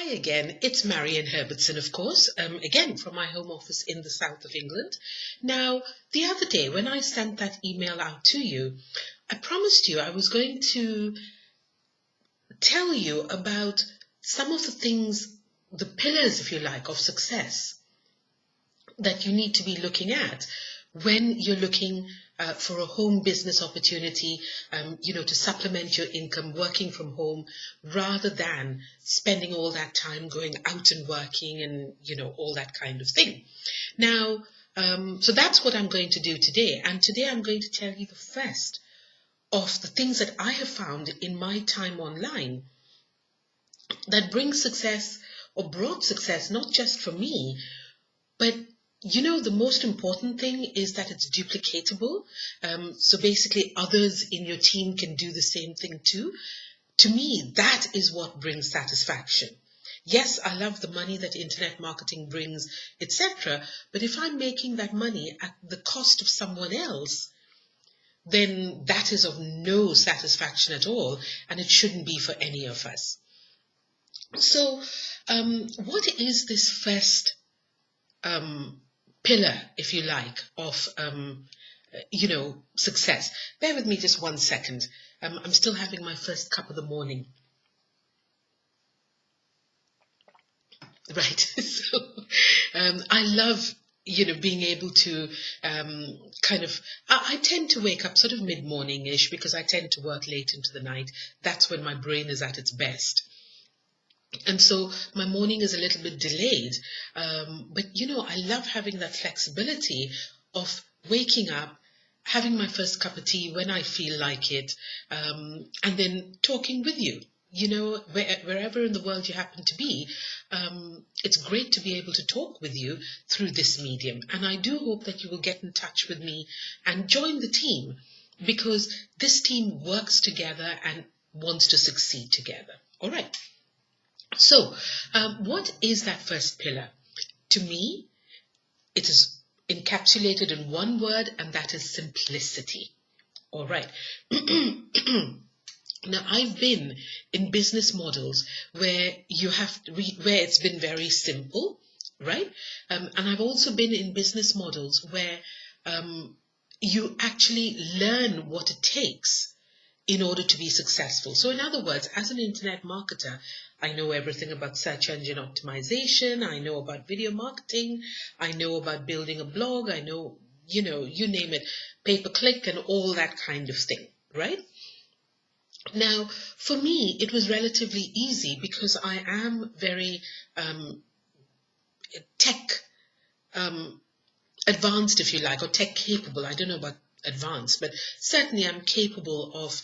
Hi again, it's Marion Herbertson, of course, again from my home office in the south of England. Now, the other day when I sent that email out to you, I promised you I was going to tell you about some of the things, the pillars, if you like, of success that you need to be looking at when you're looking for a home business opportunity, to supplement your income, working from home, rather than spending all that time going out and working and, all that kind of thing. Now, so that's what I'm going to do today. And today I'm going to tell you the first of the things that I have found in my time online that brings success or brought success, not just for me, but the most important thing is that it's duplicatable. So basically others in your team can do the same thing too. To me, that is what brings satisfaction. Yes, I love the money that internet marketing brings, etc. But if I'm making that money at the cost of someone else, then that is of no satisfaction at all, and it shouldn't be for any of us. So what is this first pillar, if you like, of, success? Bear with me just 1 second. I'm still having my first cup of the morning. Right. So I love, being able to I tend to wake up sort of mid-morning-ish because I tend to work late into the night. That's when my brain is at its best. And so my morning is a little bit delayed, but I love having that flexibility of waking up, having my first cup of tea when I feel like it, and then talking with you. Wherever in the world you happen to be, it's great to be able to talk with you through this medium. And I do hope that you will get in touch with me and join the team, because this team works together and wants to succeed together. All right. So, what is that first pillar? To me, it is encapsulated in one word, and that is simplicity. All right. Now, I've been in business models where where it's been very simple, right? And I've also been in business models where you actually learn what it takes in order to be successful. So in other words, as an internet marketer, I know everything about search engine optimization. I know about video marketing. I know about building a blog. I know, you name it, pay-per-click and all that kind of thing, right? Now, for me, it was relatively easy because I am very tech advanced, if you like, or tech capable. I don't know about advanced, but certainly I'm capable of,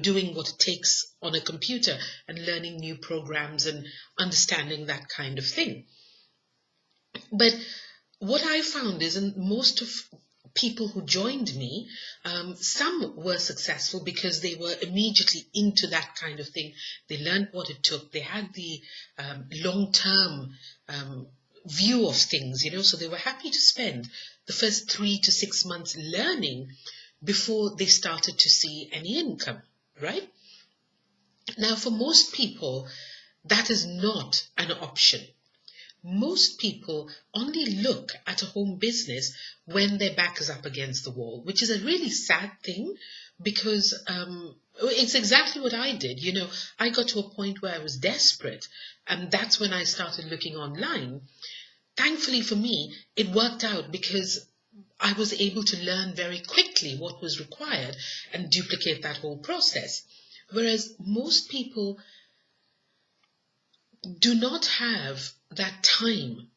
doing what it takes on a computer and learning new programs and understanding that kind of thing. But what I found is, in most of people who joined me, some were successful because they were immediately into that kind of thing. They learned what it took. They had the long-term view of things, so they were happy to spend the first 3 to 6 months learning before they started to see any income, right? Now, for most people, that is not an option. Most people only look at a home business when their back is up against the wall, which is a really sad thing, because it's exactly what I did. I got to a point where I was desperate, and that's when I started looking online. Thankfully for me, it worked out because I was able to learn very quickly what was required and duplicate that whole process. Whereas most people do not have that time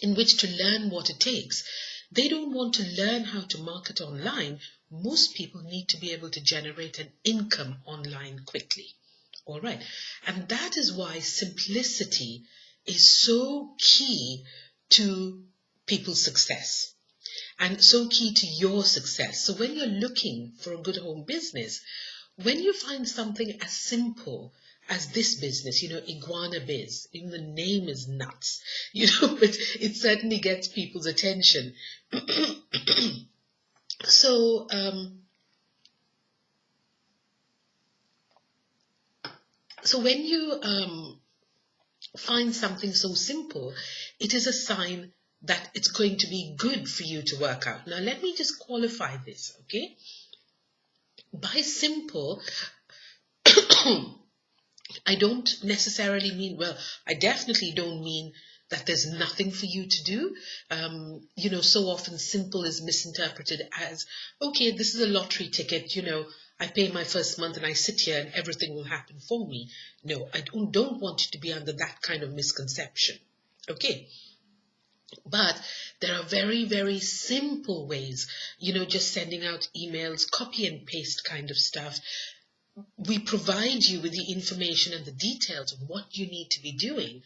in which to learn what it takes. They don't want to learn how to market online. Most people need to be able to generate an income online quickly. All right. And that is why simplicity is so key to people's success and so key to your success. So when you're looking for a good home business, when you find something as simple as this business, Iguana Biz, even the name is nuts, but it certainly gets people's attention. So, So when you find something so simple, it is a sign that it's going to be good for you to work out. Now, let me just qualify this, okay? By simple, I don't necessarily mean, well, I definitely don't mean that there's nothing for you to do. So often simple is misinterpreted as, okay, this is a lottery ticket, I pay my first month and I sit here and everything will happen for me. No, I don't want you to be under that kind of misconception. Okay. But there are very, very simple ways, just sending out emails, copy and paste kind of stuff. We provide you with the information and the details of what you need to be doing,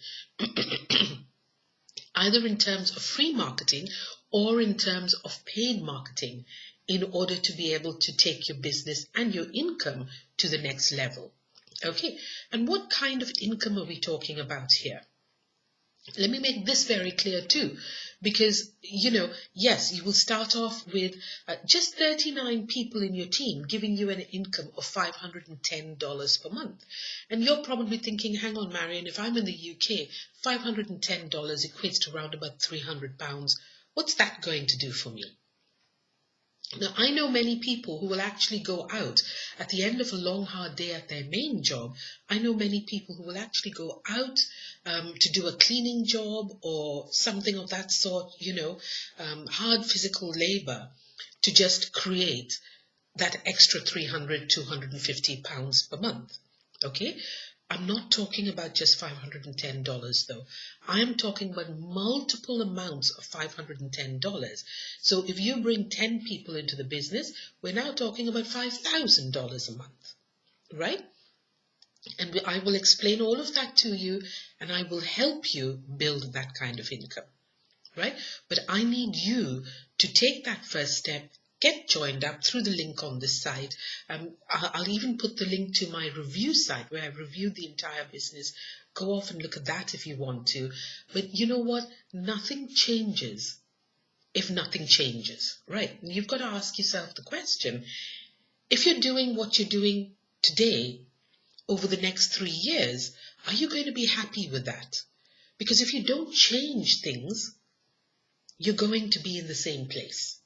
either in terms of free marketing or in terms of paid marketing, in order to be able to take your business and your income to the next level. Okay, and what kind of income are we talking about here? Let me make this very clear too, because, yes, you will start off with just 39 people in your team giving you an income of $510 per month. And you're probably thinking, hang on, Marion, if I'm in the UK, $510 equates to around about £300. What's that going to do for me? Now, I know many people who will actually go out at the end of a long, hard day at their main job. I know many people who will actually go out to do a cleaning job or something of that sort, hard physical labor to just create that extra £300, £250 per month. Okay? I'm not talking about just $510 though. I'm talking about multiple amounts of $510. So if you bring 10 people into the business, we're now talking about $5,000 a month, right? And I will explain all of that to you, and I will help you build that kind of income, right? But I need you to take that first step. Get joined up through the link on this site. I'll even put the link to my review site where I've reviewed the entire business. Go off and look at that if you want to. But you know what? Nothing changes if nothing changes, right? And you've got to ask yourself the question, if you're doing what you're doing today over the next 3 years, are you going to be happy with that? Because if you don't change things, you're going to be in the same place.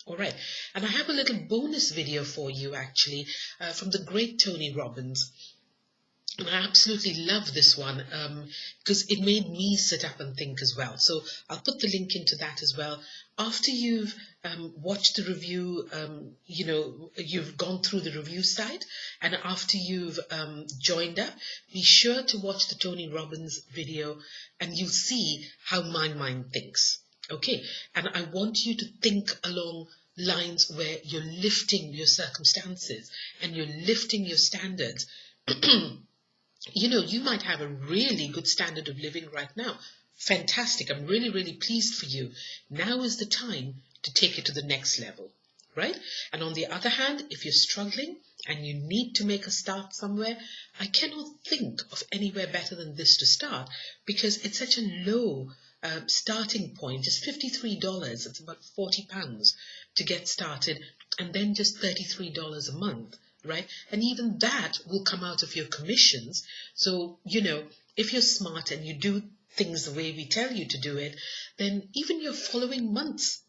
All right, and I have a little bonus video for you actually from the great Tony Robbins. And I absolutely love this one because it made me sit up and think as well. So I'll put the link into that as well. After you've watched the review, you've gone through the review site, and after you've joined up, be sure to watch the Tony Robbins video and you'll see how my mind thinks. Okay, and I want you to think along lines where you're lifting your circumstances and you're lifting your standards. You might have a really good standard of living right now. Fantastic. I'm really, really pleased for you. Now is the time to take it to the next level, right? And on the other hand, if you're struggling and you need to make a start somewhere, I cannot think of anywhere better than this to start, because it's such a low starting point. Is $53. It's about £40 to get started, and then just $33 a month, right? And even that will come out of your commissions. So, if you're smart and you do things the way we tell you to do it, then even your following month's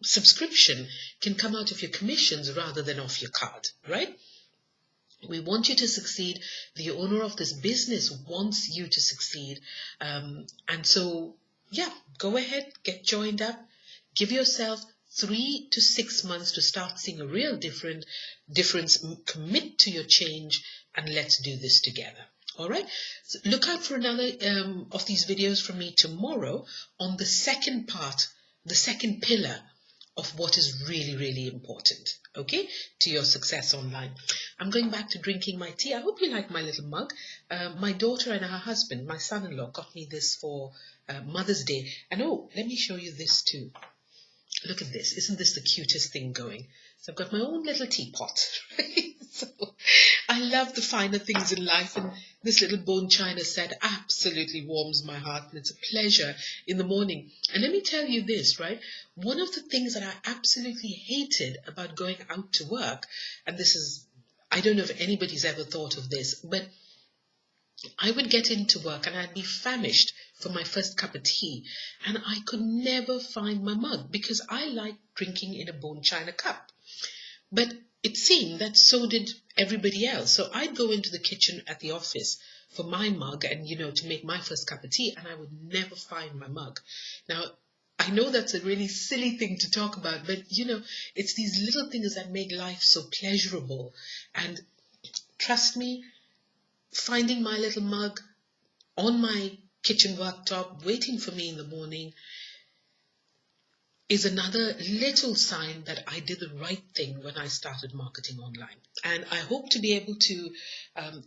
subscription can come out of your commissions rather than off your card, right? We want you to succeed. The owner of this business wants you to succeed. And so, go ahead, get joined up. Give yourself 3 to 6 months to start seeing a real difference. Commit to your change, and let's do this together. All right? So look out for another of these videos from me tomorrow on the second part, the second pillar of what is really, really important, okay, to your success online. I'm going back to drinking my tea. I hope you like my little mug. My daughter and her husband, my son-in-law, got me this for Mother's Day. And let me show you this too. Look at this. Isn't this the cutest thing going? So I've got my own little teapot, right? So I love the finer things in life, and this little bone china set absolutely warms my heart, and it's a pleasure in the morning. And let me tell you this, right? One of the things that I absolutely hated about going out to work, and this is I don't know if anybody's ever thought of this, but I would get into work and I'd be famished for my first cup of tea, and I could never find my mug because I like drinking in a bone china cup. But it seemed that so did everybody else. So I'd go into the kitchen at the office for my mug and, to make my first cup of tea, and I would never find my mug. Now, I know that's a really silly thing to talk about, but, it's these little things that make life so pleasurable. And trust me, finding my little mug on my kitchen worktop waiting for me in the morning is another little sign that I did the right thing when I started marketing online. And I hope to be able to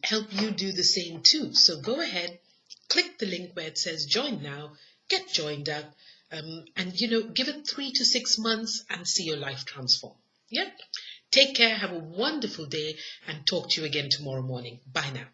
help you do the same too. So go ahead, click the link where it says join now, get joined up, and give it 3 to 6 months and see your life transform. Yeah? Take care, have a wonderful day, and talk to you again tomorrow morning. Bye now.